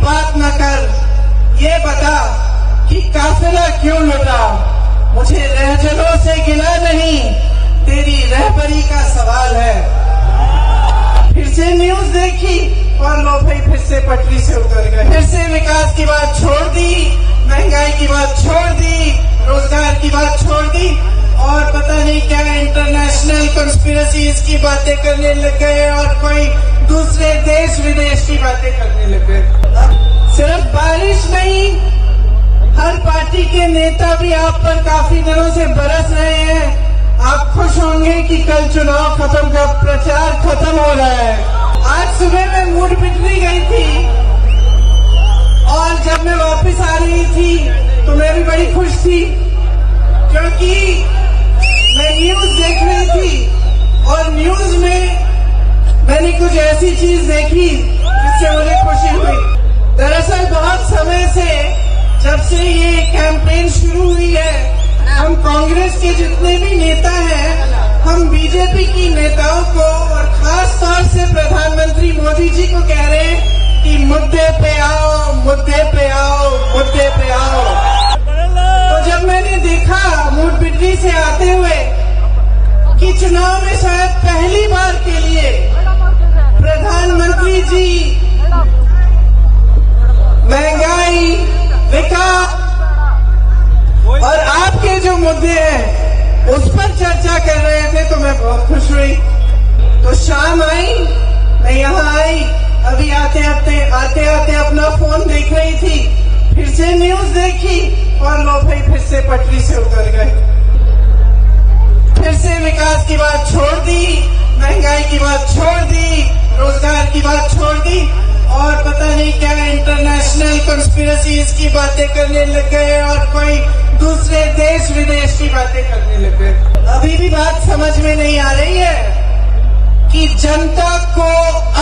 बात न कर, ये बता कि काफिला क्यों लुटा। मुझे रहजलों से गिला नहीं, तेरी रहबरी का सवाल है। फिर से न्यूज देखी और लो भाई फिर से पटरी से उतर गए। फिर से विकास की बात छोड़ दी, महंगाई की बात छोड़ दी, रोजगार की बात छोड़ दी और पता नहीं क्या इंटरनेशनल कंस्पिरेसीज की बातें करने लग गए और कोई दूसरे देश विदेश की बातें करने लग गए। सिर्फ बारिश नहीं, हर पार्टी के नेता भी आप पर काफी दिनों से बरस रहे हैं। आप खुश होंगे कि कल चुनाव खत्म का प्रचार खत्म हो रहा है। आज सुबह मैं मूड पिटरी गई थी और जब मैं वापस आ रही थी तो मैं भी बड़ी खुश थी क्योंकि मैं न्यूज देख रही थी और न्यूज में मैंने कुछ ऐसी चीज देखी जिससे मुझे खुशी हुई। दरअसल बहुत समय से जब से ये कैंपेन शुरू हुई है, हम कांग्रेस के जितने भी नेता हैं, हम बीजेपी की नेताओं को और खास तौर से प्रधानमंत्री मोदी जी को कह रहे हैं कि मुद्दे पे आओ, मुद्दे पे आओ, मुद्दे पे आओ। तो जब मैंने देखा मूड बिजली से आते हुए कि चुनाव में शायद पहली बार के लिए प्रधानमंत्री जी महंगाई, विकास और आपके जो मुद्दे हैं उस पर चर्चा कर रहे थे तो मैं बहुत खुश हुई। तो शाम आई, मैं यहाँ आई, अभी आते आते अपना फोन देख रही थी, फिर से न्यूज देखी और लो भाई फिर से पटरी से उतर गए। फिर से विकास की बात छोड़ दी, महंगाई की बात छोड़ दी, रोजगार की बात छोड़ दी और पता नहीं क्या इंटरनेशनल कंस्पिरेसीज की बातें करने लग गए और कोई दूसरे देश विदेश की बातें करने लग गए। अभी भी बात समझ में नहीं आ रही है कि जनता को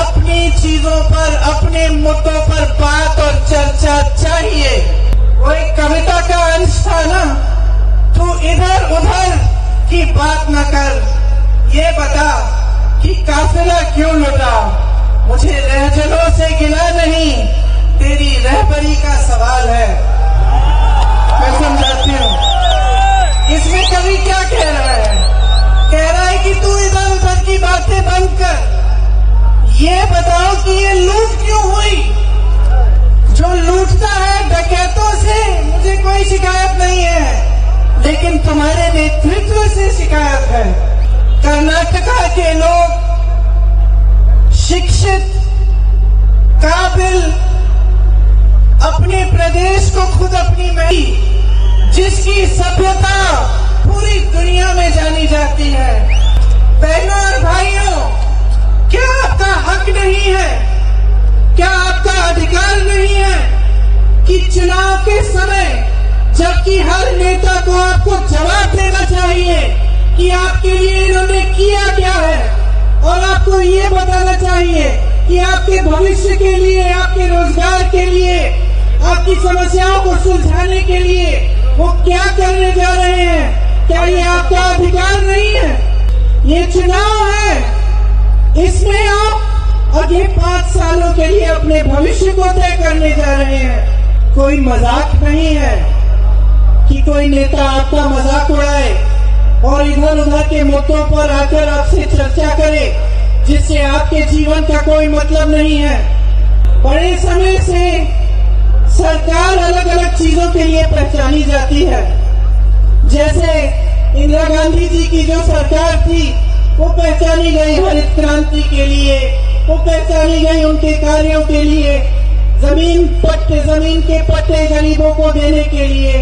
अपनी चीजों पर, अपने मुद्दों पर बात और चर्चा चाहिए। वो एक कविता का अंश था ना, तो इधर उधर की बात न कर, ये बता कि काफिला क्यों लुटा। मुझे रहजलों से गिला नहीं, तेरी रहबरी का सवाल है। मैं समझाती हूँ इसमें कवि क्या कह रहा है। कह रहा है कि तू इधर उधर की बातें बंद कर, ये बताओ कि ये लूट क्यों हुई। जो लूटता है डकैतों से मुझे कोई शिकायत नहीं है, लेकिन तुम्हारे नेतृत्व से शिकायत है। कर्नाटका के लोग शिक्षित, काबिल, अपने प्रदेश को खुद अपनी मही, जिसकी सभ्यता पूरी दुनिया में जानी जाती है। बहनों और भाइयों, क्या आपका हक नहीं है, क्या आपका अधिकार नहीं है कि चुनाव के समय जबकि हर नेता को आपको जवाब देना चाहिए कि आपके लिए इन्होंने किया क्या है और आपको ये बताना चाहिए कि आपके भविष्य के लिए, आपके रोजगार के लिए, आपकी समस्याओं को सुलझाने के लिए वो क्या करने जा रहे हैं। क्या ये आपका अधिकार नहीं है? ये चुनाव है, इसमें आप अगले 5 सालों के लिए अपने भविष्य को तय करने जा रहे हैं। कोई मजाक नहीं है कि कोई नेता आपका मजाक उड़ाए और इधर उधर के मुद्दों पर आकर आपसे चर्चा करे जिससे आपके जीवन का कोई मतलब नहीं है। बड़े समय से सरकार अलग अलग चीजों के लिए पहचानी जाती है। जैसे इंदिरा गांधी जी की जो सरकार थी वो पहचानी गई हरित क्रांति के लिए, वो पहचानी गई उनके कार्यों के लिए, जमीन के पट्टे गरीबों को देने के लिए।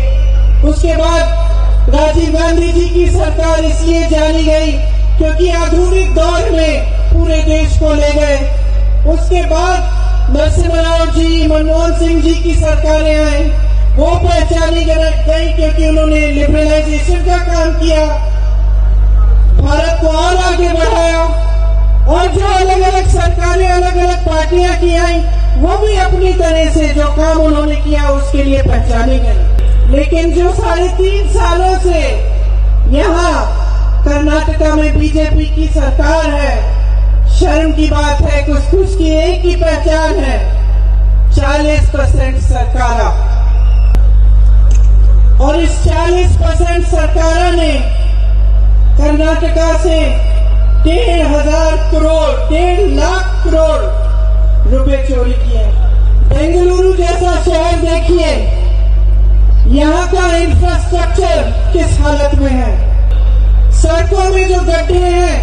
उसके बाद राजीव गांधी जी की सरकार इसलिए जानी गई क्योंकि आधुनिक दौर में पूरे देश को ले गए। उसके बाद नरसिम्हा जी, मनमोहन सिंह जी की सरकारें आई, वो पहचानी गई क्योंकि उन्होंने लिबरलाइजेशन का काम किया, भारत को और आगे बढ़ाया। और जो अलग अलग सरकारें, अलग अलग पार्टियां की आई, वो भी अपनी तरह से जो काम उन्होंने किया उसके लिए पहचानी गई। लेकिन जो 3.5 सालों से यहाँ कर्नाटका में बीजेपी की सरकार है, शर्म की बात है, कुछ की एक ही पहचान है 40% सरकारा, और इस 40% सरकारा ने कर्नाटका से 1.5 लाख करोड़ रुपए चोरी किए। बेंगलुरु जैसा शहर देखिए, यहाँ का इंफ्रास्ट्रक्चर किस हालत में है। सड़कों में जो गड्ढे हैं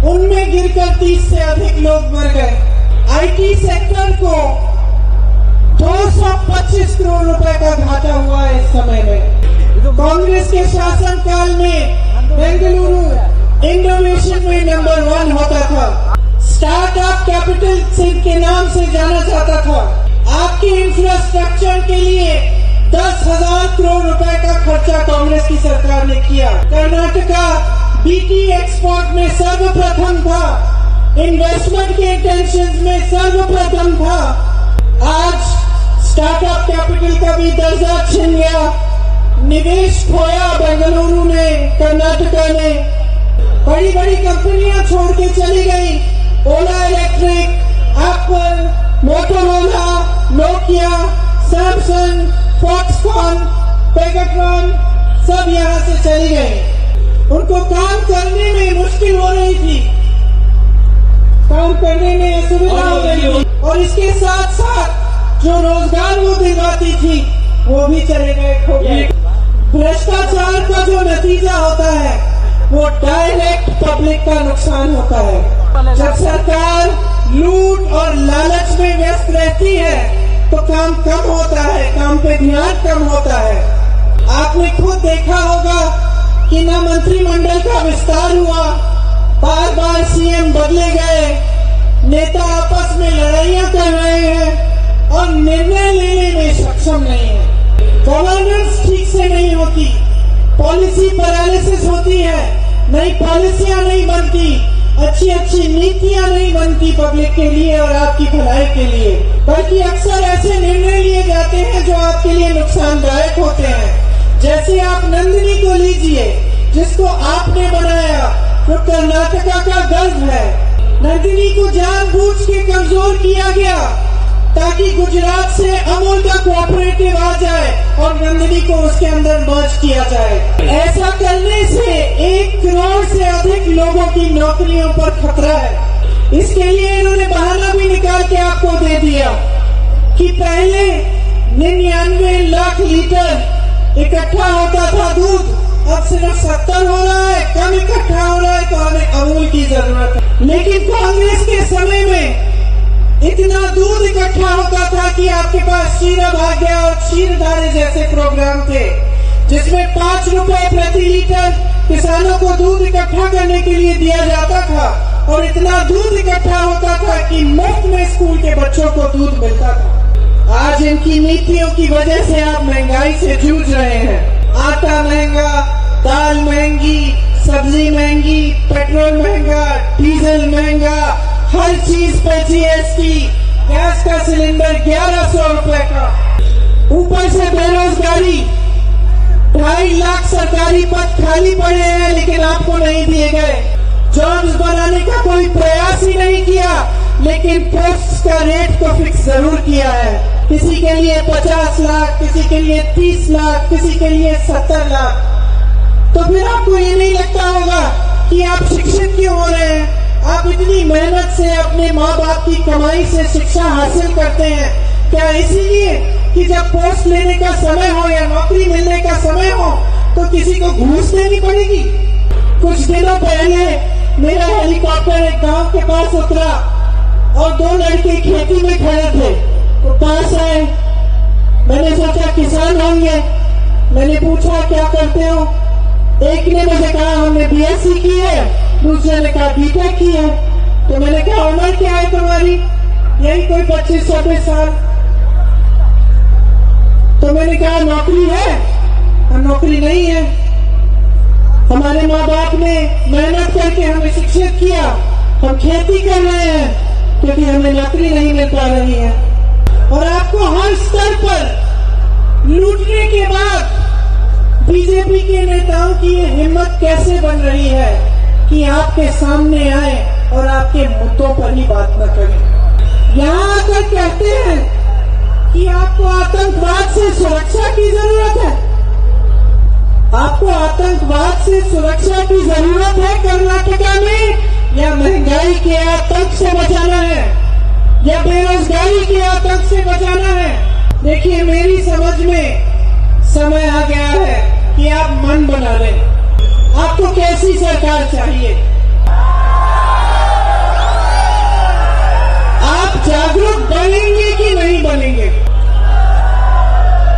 उनमें गिरकर 30 से अधिक लोग मर गए। आईटी सेक्टर को 225 करोड़ रुपए का घाटा हुआ है इस समय में। कांग्रेस के शासनकाल में बेंगलुरु इनोवेशन में नंबर 1 होता था, स्टार्टअप कैपिटल के नाम से जाना जाता था। आपके इंफ्रास्ट्रक्चर के लिए 10,000 करोड़ रुपए का खर्चा कांग्रेस की सरकार ने किया। कर्नाटका बीटी एक्सपोर्ट में सर्वप्रथम था, इन्वेस्टमेंट के इंटेंशन में सर्वप्रथम था। आज स्टार्टअप कैपिटल का भी दर्जा छिन गया, निवेश खोया बेंगलुरु ने, कर्नाटका ने। बड़ी बड़ी कंपनियां छोड़ के चली गई, Ola electric, Apple, Motorola, Nokia, Samsung, Foxconn, Pegatron सब यहां से चली गई। उनको काम करने में मुश्किल हो रही थी, काम करने में असुविधा हो रही थी, और इसके साथ साथ जो रोजगार वो दिलवाती थी वो भी चले गए, खो गए। भ्रष्टाचार का जो नतीजा होता है वो डायरेक्ट पब्लिक का नुकसान होता है। जब सरकार लूट और लालच में व्यस्त रहती है तो काम कम होता है, काम पे ध्यान कम होता है। आपने खुद देखा होगा कि न मंत्रिमंडल का विस्तार हुआ, बार बार सीएम बदले गए, नेता आपस में लड़ाइयां कर रहे हैं और निर्णय लेने में सक्षम नहीं है। गवर्नेंस ठीक से नहीं होती, पॉलिसी पैरालिसिस होती है, नई पॉलिसियां नहीं बनती, अच्छी अच्छी नीतियां नहीं बनती पब्लिक के लिए और आपकी भलाई के लिए, बल्कि अक्सर ऐसे निर्णय लिए जाते हैं जो आपके लिए नुकसानदायक होते हैं। जैसे आप नंदिनी को लीजिए, जिसको आपने बनाया, जो कर्नाटका का गर्व है। नंदिनी को जानबूझ के कमजोर किया गया ताकि गुजरात से अमूल का कोऑपरेटिव आ जाए और नंदिनी को उसके अंदर मर्ज किया जाए। ऐसा करने से 1 करोड़ से अधिक लोगों की नौकरियों पर खतरा है। इसके लिए इन्होंने बहाना भी निकाल के आपको दे दिया कि पहले 99 लाख लीटर इकट्ठा होता था दूध, अब सिर्फ 70 हो रहा है, कम इकट्ठा हो रहा है, तो हमें अमूल की जरूरत है। लेकिन कांग्रेस के समय में इतना दूध इकट्ठा होता था कि आपके पास शीरा भाग्य और क्षीरधारे जैसे प्रोग्राम थे, जिसमें 5 रुपए प्रति लीटर किसानों को दूध इकट्ठा करने के लिए दिया जाता था, और इतना दूध इकट्ठा होता था कि मुफ्त में स्कूल के बच्चों को दूध मिलता था। आज इनकी नीतियों की वजह से आप महंगाई से जूझ रहे हैं। आटा महंगा, दाल महंगी, सब्जी महंगी, पेट्रोल महंगा, डीजल महंगा, हर चीज पे जीएसटी, गैस का सिलेंडर 1100 रुपए का, ऊपर से बेरोजगारी। 2.5 लाख सरकारी पद खाली पड़े हैं लेकिन आपको नहीं दिए गए। जॉब्स बनाने का कोई प्रयास ही नहीं किया, लेकिन पोस्ट का रेट तो फिक्स जरूर किया है। किसी के लिए 50 लाख, किसी के लिए 30 लाख, किसी के लिए 70 लाख। तो फिर आपको ये नहीं लगता होगा कि आप शिक्षित क्यों हो रहे हैं? आप इतनी मेहनत से अपने माँ बाप की कमाई से शिक्षा हासिल करते हैं, क्या इसीलिए कि जब पोस्ट लेने का समय हो या नौकरी मिलने का समय हो तो किसी को घूस देनी पड़ेगी? कुछ दिनों पहले मेरा हेलीकॉप्टर एक गांव के पास उतरा और 2 लड़के खेती में खड़े थे, तो पास आए। मैंने सोचा किसान होंगे, मैंने पूछा क्या करते हो? एक ने मुझे कहा हमने बीएससी की है, दूसरे ने कहा बीटेक की है। तो मैंने कहा उम्र क्या है तुम्हारी? यही कोई 25-26 साल। तो मैंने कहा नौकरी है? नौकरी नहीं है। हमारे माँ बाप ने मेहनत करके हमें शिक्षित किया, हम खेती कर रहे हैं क्योंकि हमें नौकरी नहीं मिल पा रही है। और आपको हर स्तर पर लूटने के बाद बीजेपी के नेताओं की ये हिम्मत कैसे बन रही है कि आपके सामने आए और आपके मुद्दों पर ही बात न करें? यहाँ आकर कहते हैं आतंकवाद से सुरक्षा की जरूरत है? आपको आतंकवाद से सुरक्षा की जरूरत है कर्नाटका में, या महंगाई के आतंक से बचाना है, या बेरोजगारी के आतंक से बचाना है? देखिए, मेरी समझ में समय आ गया है कि आप मन बना लें। आपको कैसी सरकार चाहिए? आप जागरूक बनेंगे कि नहीं बनेंगे?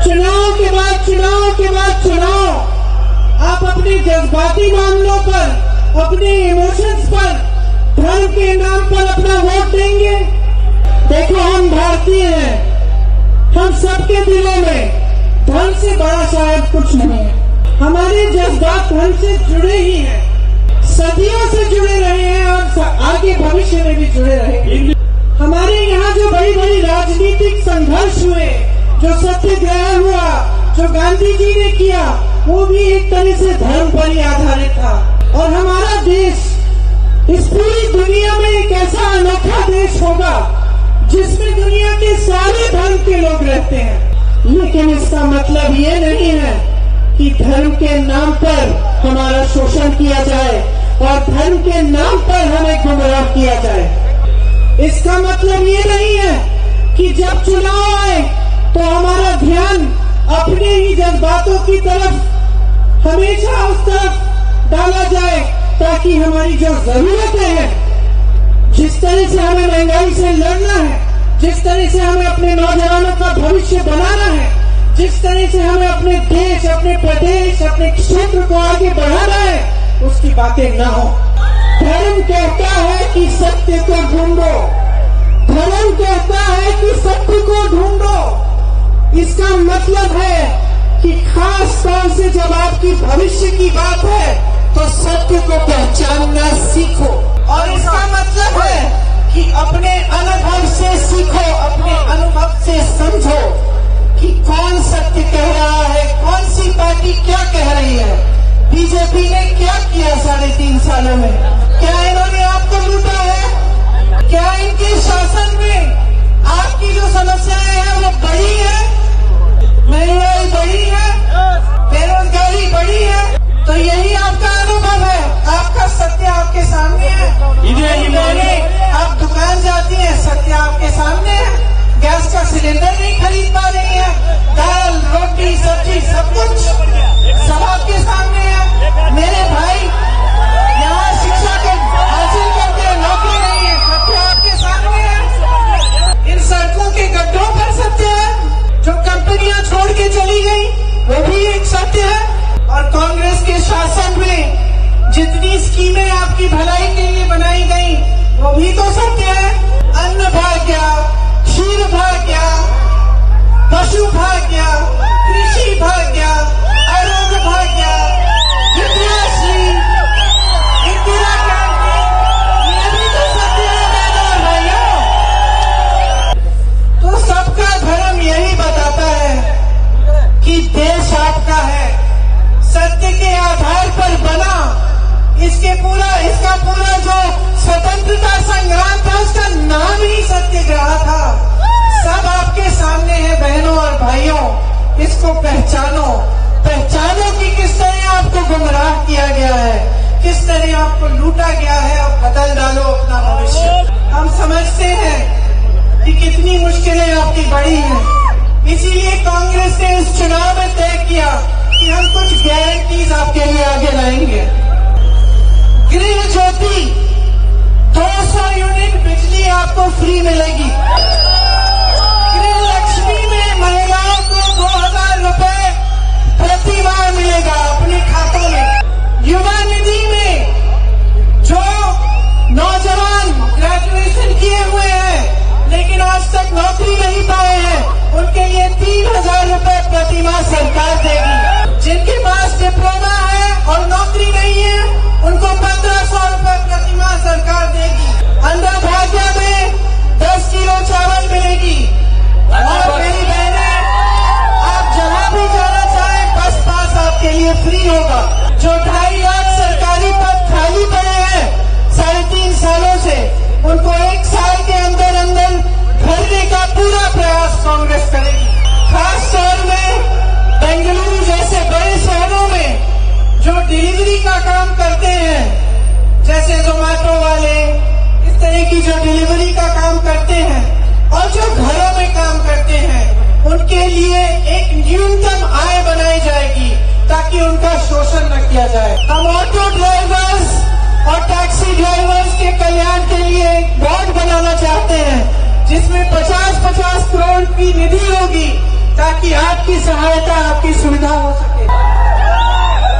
चुनाव के बाद चुनाव के बाद चुनाव आप अपने जज्बाती मामलों पर, अपने इमोशंस पर, धर्म के नाम पर अपना वोट देंगे? देखो, हम भारतीय हैं, हम सबके दिलों में धर्म से बड़ा शायद कुछ नहीं है। हमारे जज्बात धर्म से जुड़े ही हैं, सदियों से जुड़े रहे हैं और आगे भविष्य में भी जुड़े रहेंगे। हमारे यहाँ जो बड़ी बड़ी राजनीतिक संघर्ष हुए, जो सत्याग्रह हुआ, जो गांधी जी ने किया, वो भी एक तरह से धर्म पर ही आधारित था। और हमारा देश इस पूरी दुनिया में एक ऐसा अनोखा देश होगा जिसमें दुनिया के सारे धर्म के लोग रहते हैं। लेकिन इसका मतलब ये नहीं है कि धर्म के नाम पर हमारा शोषण किया जाए और धर्म के नाम पर हमें गुमराह किया जाए। इसका मतलब ये नहीं है कि जब चुनाव आए तो हमारा ध्यान अपने ही जज्बातों की तरफ, हमेशा उस तरफ डाला जाए ताकि हमारी जो जरूरतें हैं, जिस तरह से हमें महंगाई से लड़ना है, जिस तरह से हमें अपने नौजवानों का भविष्य बनाना है, जिस तरह से हमें अपने देश, अपने प्रदेश, अपने क्षेत्र को आगे बढ़ाना है, उसकी बातें न हो। धर्म कहता है कि सत्य को ढूंढो, धर्म कहता है कि सत्य को ढूंढो। इसका मतलब है कि खास तौर से जब आपकी भविष्य की बात है तो सत्य को पहचानना सीखो। और इसका मतलब है कि अपने अनुभव से सीखो, अपने अनुभव से समझो कि कौन सत्य कह रहा है, कौन सी पार्टी क्या कह रही है। बीजेपी ने क्या किया 3.5 सालों में? क्या इन्होंने आपको लूटा है? क्या इनके शासन में आपकी जो समस्याएं हैं वो बड़ी है? महंगाई बड़ी है, बेरोजगारी बड़ी है? तो यही आपका अनुभव है, आपका सत्य आपके सामने है। आप दुकान जाती हैं, सत्य आपके सामने है। गैस का सिलेंडर नहीं खरीद पा रही है, दाल, रोटी, सब्जी, सब कुछ सब आपके सामने है। मेरे भाई यहाँ शिक्षा के हासिल करते हैं, नौकरी नहीं है, सत्य आपके सामने है। इन सड़कों के गड्ढों पर सत्य है, जो कंपनियां छोड़ के चली गई वो भी एक सत्य है। और कांग्रेस के शासन में जितनी स्कीमें आपकी भलाई के लिए बनाई गई वो भी तो सत्य है। अन्न भाग्य, क्षीर भाग्य, पशु भाग्य, कृषि भाग्य, आरोग्य भाग्य, विद्याश्री, इंदिरा गांधी, ये भी तो सत्य है भाइयों। तो सबका धर्म यही बताता है कि देश आपका है, सत्य के आधार पर बना। इसका पूरा जो स्वतंत्रता संग्राम था उसका नाम ही सत्याग्रह था। सब आपके सामने है बहनों और भाइयों, इसको पहचानो कि किस तरह आपको गुमराह किया गया है, किस तरह आपको लूटा गया है, और बदल डालो अपना भविष्य। हम समझते हैं कि कितनी मुश्किलें आपकी बड़ी हैं, इसीलिए कांग्रेस ने इस चुनाव में तय किया कि हम कुछ गारंटीज आपके लिए आगे लाएंगे। गृह ज्योति 200 यूनिट बिजली आपको फ्री मिलेगी। गृह लक्ष्मी में महिलाओं को 2000 रुपए प्रति माह मिलेगा अपने खातों में। युवा निधि में जो नौजवान ग्रेजुएशन किए हुए हैं लेकिन आज तक नौकरी नहीं पाए हैं, उनके लिए 3000 रुपए प्रति माह सरकार देगी। जिनके पास डिप्लोमा है और नौकरी नहीं है उनको 1500 रुपए प्रति माह सरकार देगी। अन्न भाग्य में 10 किलो चावल मिलेगी। और मेरी बहनें, आप जहां भी जाना चाहें बस पास आपके लिए फ्री होगा। जो 2.5 लाख सरकारी पद खाली पड़े हैं 3.5 सालों से, उनको 1 साल के अंदर अंदर भरने का पूरा प्रयास कांग्रेस करेगी। खास की निधि होगी ताकि आपकी सहायता, आपकी सुविधा हो सके।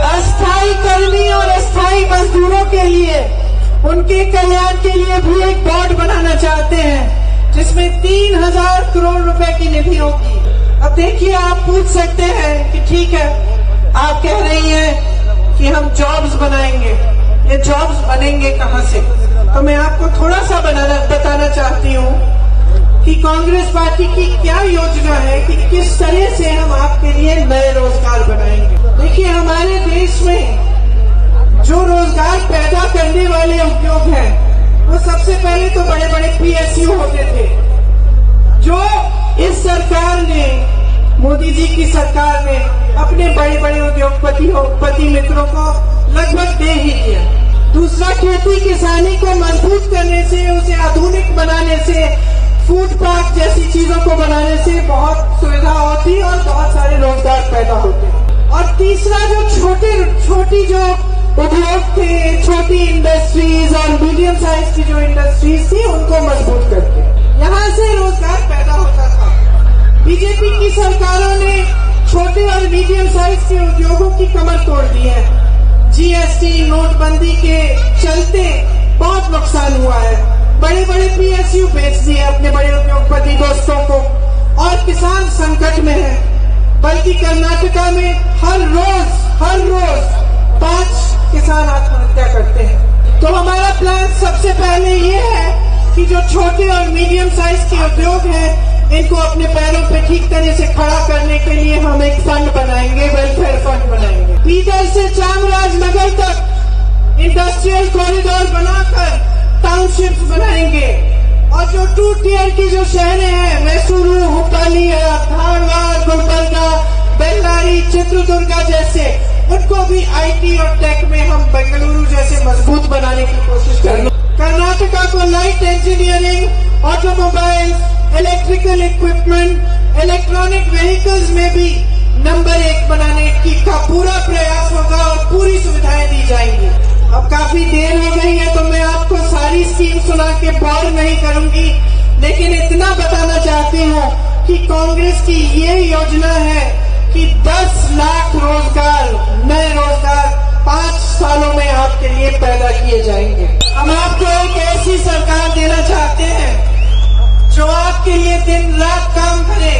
अस्थायी कर्मी और अस्थायी मजदूरों के लिए, उनके कल्याण के लिए भी एक बोर्ड बनाना चाहते हैं जिसमें 3000 करोड़ रुपए की निधि होगी। अब देखिए, आप पूछ सकते हैं कि ठीक है, आप कह रही हैं कि हम जॉब्स बनाएंगे, ये जॉब्स बनेंगे कहां से? तो मैं आपको थोड़ा सा बताना चाहती हूँ कि कांग्रेस पार्टी की क्या योजना है कि किस तरह से हम आपके लिए नए रोजगार बनाएंगे। देखिए, हमारे देश में जो रोजगार पैदा करने वाले उद्योग हैं, वो सबसे पहले तो बड़े बड़े पीएसयू होते थे, जो इस सरकार ने, मोदी जी की सरकार ने अपने बड़े बड़े उद्योगपति मित्रों को लगभग दे ही दिया। दूसरा, खेती किसानी को मजबूत करने से, उसे आधुनिक बनाने से, फूड पार्क जैसी चीजों को बनाने से बहुत सुविधा होती और बहुत सारे रोजगार पैदा होते। और तीसरा, जो छोटी जो उद्योग थे, छोटी इंडस्ट्रीज और मीडियम साइज की जो इंडस्ट्रीज थी, उनको मजबूत करके यहाँ से रोजगार पैदा होता था। बीजेपी की सरकारों ने छोटे और मीडियम साइज के उद्योगों की कमर तोड़ दी है। जीएसटी, नोटबंदी के चलते बहुत नुकसान हुआ है। बड़े बड़े पीएसयू बेच दिए अपने बड़े उद्योगपति दोस्तों को, और किसान संकट में है। बल्कि कर्नाटका में हर रोज 5 किसान आत्महत्या करते हैं। तो हमारा प्लान सबसे पहले ये है कि जो छोटे और मीडियम साइज के उद्योग हैं, इनको अपने पैरों पे ठीक तरह से खड़ा करने के लिए हम एक फंड बनाएंगे, वेलफेयर फंड बनाएंगे। बीदर से चामराजनगर तक इंडस्ट्रियल कॉरिडोर बनाकर टाउनशिप्स बनाएंगे। और जो 2 टियर की जो शहरें हैं, मैसूरू, हुबली, धारवाड़, गुलबर्गा, बेल्लारी, चित्रदुर्गा जैसे, उनको भी आईटी और टेक में हम बेंगलुरु जैसे मजबूत बनाने की कोशिश करेंगे। कर्नाटका को light engineering, automobiles, electrical equipment, electronic vehicles में भी नंबर 1 बनाने का पूरा प्रयास होगा और पूरी सुविधाएं दी जाएंगी। अब काफी देर हो गई है, तो मैं आपको सारी स्कीम सुना के बोर नहीं करूंगी, लेकिन इतना बताना चाहती हूँ कि कांग्रेस की ये योजना है कि 10 लाख नए रोजगार 5 सालों में आपके लिए पैदा किए जाएंगे। हम आपको एक ऐसी सरकार देना चाहते हैं जो आपके लिए दिन रात काम करे,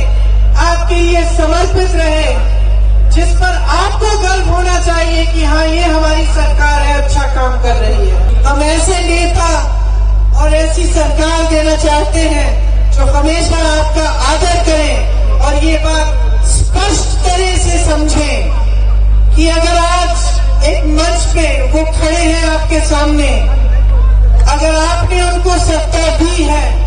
आपके लिए समर्पित रहे, जिस पर आपको गर्व होना चाहिए कि हाँ, ये हमारी सरकार है, अच्छा काम कर रही है। हम ऐसे नेता और ऐसी सरकार देना चाहते हैं जो हमेशा आपका आदर करें और ये बात स्पष्ट तरह से समझें कि अगर आज एक मंच पे वो खड़े हैं आपके सामने, अगर आपने उनको सत्ता दी है